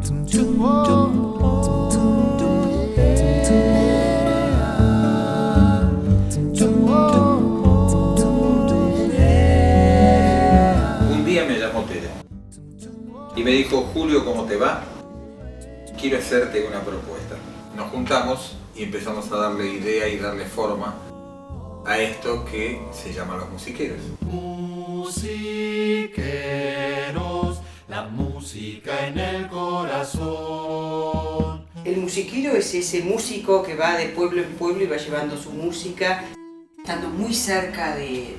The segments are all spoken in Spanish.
Un día me llamó Tere y me dijo: Julio, ¿cómo te va? Quiero hacerte una propuesta. Nos juntamos y empezamos a darle idea y darle forma a esto que se llama Los Musiqueros. Musiqueros, la música en el corazón. El musiquero es ese músico que va de pueblo en pueblo y va llevando su música, estando muy cerca de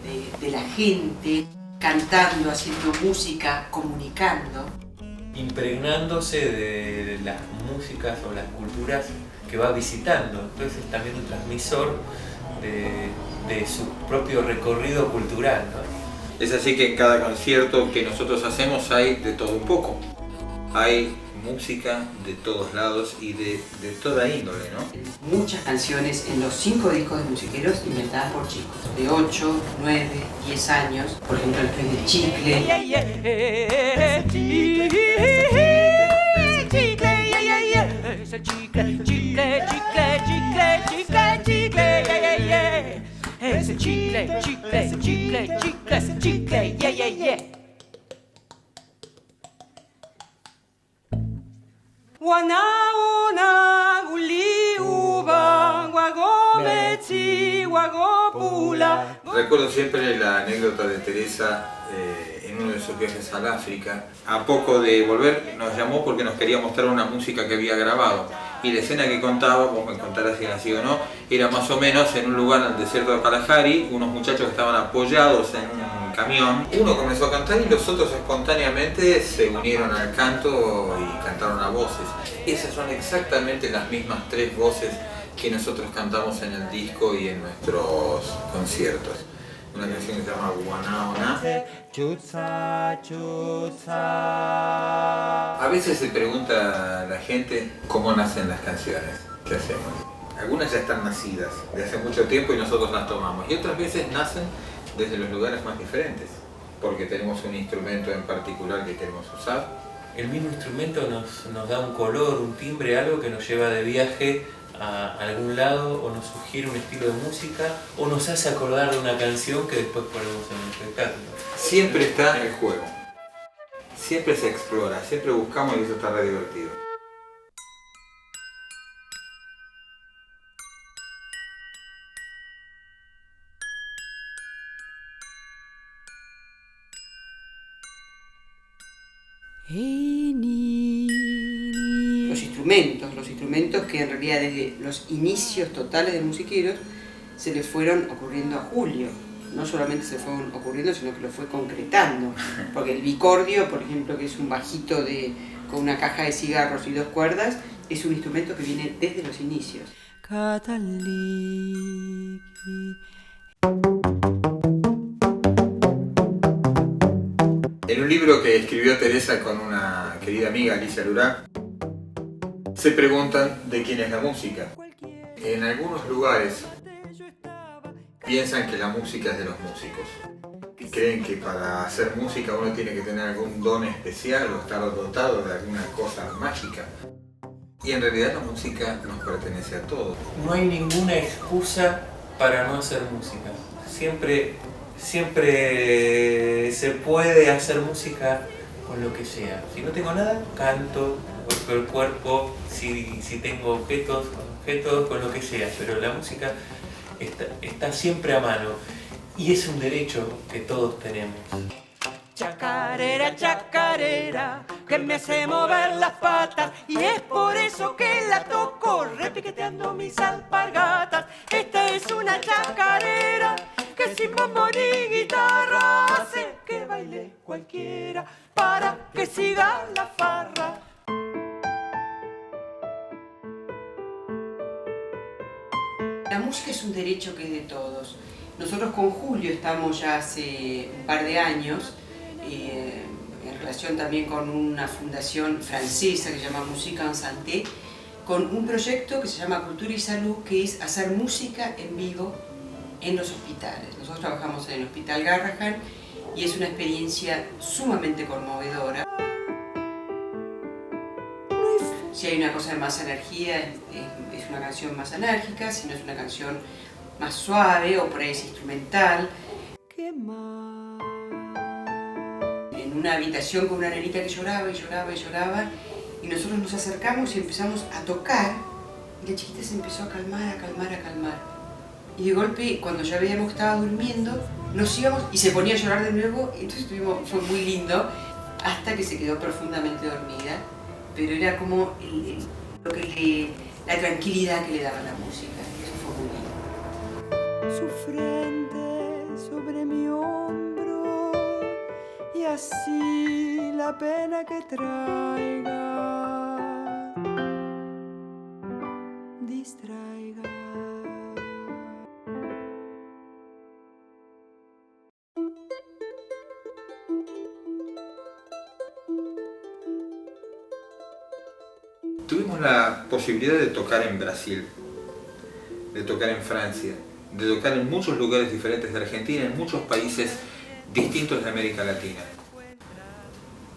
la gente, cantando, haciendo música, comunicando. Impregnándose de las músicas o las culturas que va visitando. Entonces es también un transmisor de su propio recorrido cultural, ¿no? Es así que en cada concierto que nosotros hacemos hay de todo un poco. Hay música de todos lados y de toda índole, ¿no? Muchas canciones en los 5 discos de musiqueros inventadas por chicos de 8, 9, 10 años. Por ejemplo, el Tren del Chicle. Ese chicle, chicle, chicle, chicle, ese chicle, yeah, yeah, yeah. Wanauna guliuba, guagometi, guagopula. Recuerdo siempre la anécdota de Teresa en uno de sus viajes al África. A poco de volver nos llamó porque nos quería mostrar una música que había grabado. Y la escena que contaba, vos me contarás si era así o no, era más o menos en un lugar en el desierto de Kalahari, unos muchachos que estaban apoyados en un camión. Uno comenzó a cantar y los otros espontáneamente se unieron al canto y cantaron a voces. Esas son exactamente las mismas 3 voces que nosotros cantamos en el disco y en nuestros conciertos. Una canción que se llama Guanaona. A veces se pregunta la gente cómo nacen las canciones que hacemos. Algunas ya están nacidas de hace mucho tiempo y nosotros las tomamos. Y otras veces nacen desde los lugares más diferentes, porque tenemos un instrumento en particular que queremos usar. El mismo instrumento nos da un color, un timbre, algo que nos lleva de viaje a algún lado, o nos sugiere un estilo de música, o nos hace acordar de una canción que después ponemos en un espectáculo. Siempre está el juego, siempre se explora, siempre buscamos y eso está re divertido. Los instrumentos que en realidad desde los inicios totales de musiqueros se le fueron ocurriendo a Julio. No solamente se fueron ocurriendo, sino que lo fue concretando. Porque el bicordio, por ejemplo, que es un bajito con una caja de cigarros y 2 cuerdas, es un instrumento que viene desde los inicios. En un libro que escribió Teresa con una querida amiga, Alicia Lurá, se preguntan de quién es la música. En algunos lugares piensan que la música es de los músicos. Creen que para hacer música uno tiene que tener algún don especial o estar dotado de alguna cosa mágica. Y en realidad la música nos pertenece a todos. No hay ninguna excusa para no hacer música. Siempre se puede hacer música con lo que sea. Si no tengo nada, canto, con el cuerpo, si tengo objetos, con lo que sea, pero la música está siempre a mano y es un derecho que todos tenemos. Chacarera, chacarera, que me hace mover las patas, y es por eso que la toco repiqueteando mis alpargatas. Esta es una chacarera que sin bombo ni guitarra hace que baile cualquiera para que siga la farra. La música es un derecho que es de todos. Nosotros con Julio estamos ya hace un par de años en relación también con una fundación francesa que se llama Musique en Santé, con un proyecto que se llama Cultura y Salud, que es hacer música en vivo en los hospitales. Nosotros trabajamos en el Hospital Garrahan y es una experiencia sumamente conmovedora. Si hay una cosa de más energía, es una canción más enérgica, si no es una canción más suave o por ahí es instrumental. ¿Qué más? En una habitación con una nenita que lloraba y lloraba y lloraba, y nosotros nos acercamos y empezamos a tocar, y la chiquita se empezó a calmar, a calmar, a calmar. Y de golpe, cuando ya veíamos que estaba durmiendo, nos íbamos y se ponía a llorar de nuevo, y entonces fue muy lindo, hasta que se quedó profundamente dormida, pero era como la tranquilidad que le daba la música, eso fue muy lindo. Su frente sobre mi hombro y así la pena que traiga distraiga. Tuvimos la posibilidad de tocar en Brasil, de tocar en Francia, de tocar en muchos lugares diferentes de Argentina, en muchos países distintos de América Latina.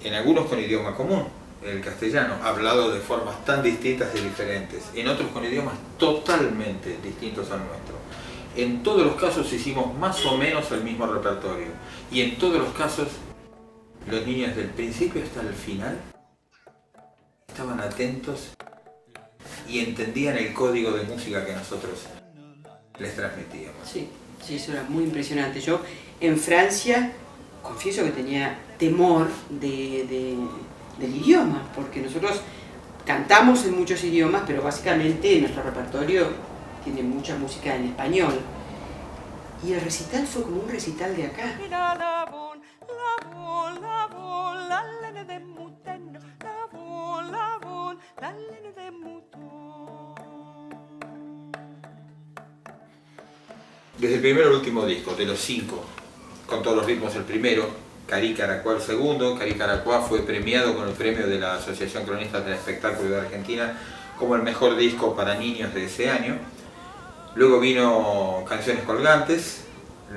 En algunos con idioma común, el castellano, hablado de formas tan distintas y diferentes, en otros con idiomas totalmente distintos al nuestro. En todos los casos hicimos más o menos el mismo repertorio, y en todos los casos los niños del principio hasta el final estaban atentos y entendían el código de música que nosotros les transmitíamos. Sí, eso era muy impresionante. Yo en Francia confieso que tenía temor del idioma, porque nosotros cantamos en muchos idiomas, pero básicamente nuestro repertorio tiene mucha música en español. Y el recital fue como un recital de acá. Desde el primero al último disco, de los 5, con todos los ritmos el primero, Cari Caracuá el segundo. Cari Caracuá fue premiado con el premio de la Asociación Cronistas del Espectáculo de Argentina como el mejor disco para niños de ese año. Luego vino Canciones Colgantes,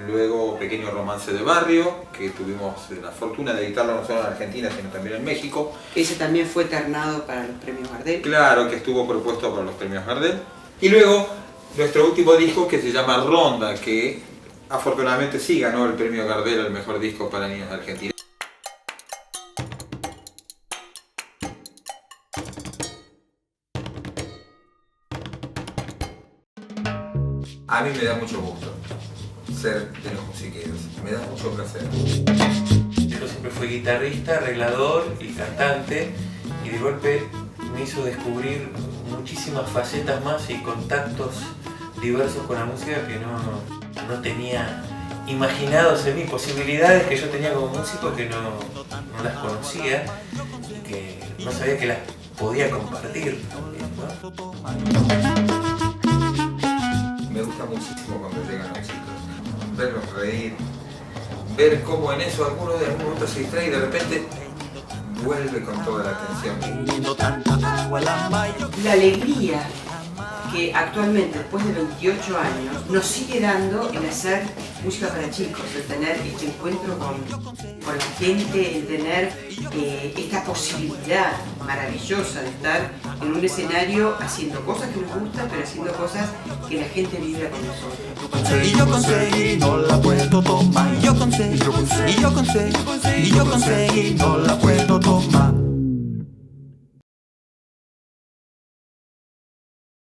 luego Pequeño Romance de Barrio, que tuvimos la fortuna de editarlo no solo en Argentina, sino también en México. Ese también fue ternado para los premios Gardel. Claro, que estuvo propuesto para los premios Gardel. Y luego nuestro último disco, que se llama Ronda, que afortunadamente sí ganó el premio Gardel al mejor disco para niños de Argentina. A mí me da mucho gusto ser de los musiqueros, me da mucho placer. Yo siempre fui guitarrista, arreglador y cantante, y de golpe me hizo descubrir muchísimas facetas más y contactos diversos con la música que no tenía imaginados en mí, posibilidades que yo tenía como músico que no las conocía y que no sabía que las podía compartir también, ¿no? Me gusta muchísimo cuando llegan los chicos, verlos reír, ver cómo en eso alguno de algún momento se distrae y de repente vuelve con toda la atención. La alegría que actualmente, después de 28 años, nos sigue dando el hacer música para chicos, el tener este encuentro con la gente, el tener esta posibilidad maravillosa de estar en un escenario haciendo cosas que nos gustan, pero haciendo cosas que la gente vibra con nosotros. Y yo conseguí, no la puedo tomar. Y yo conseguí, no la puedo tomar.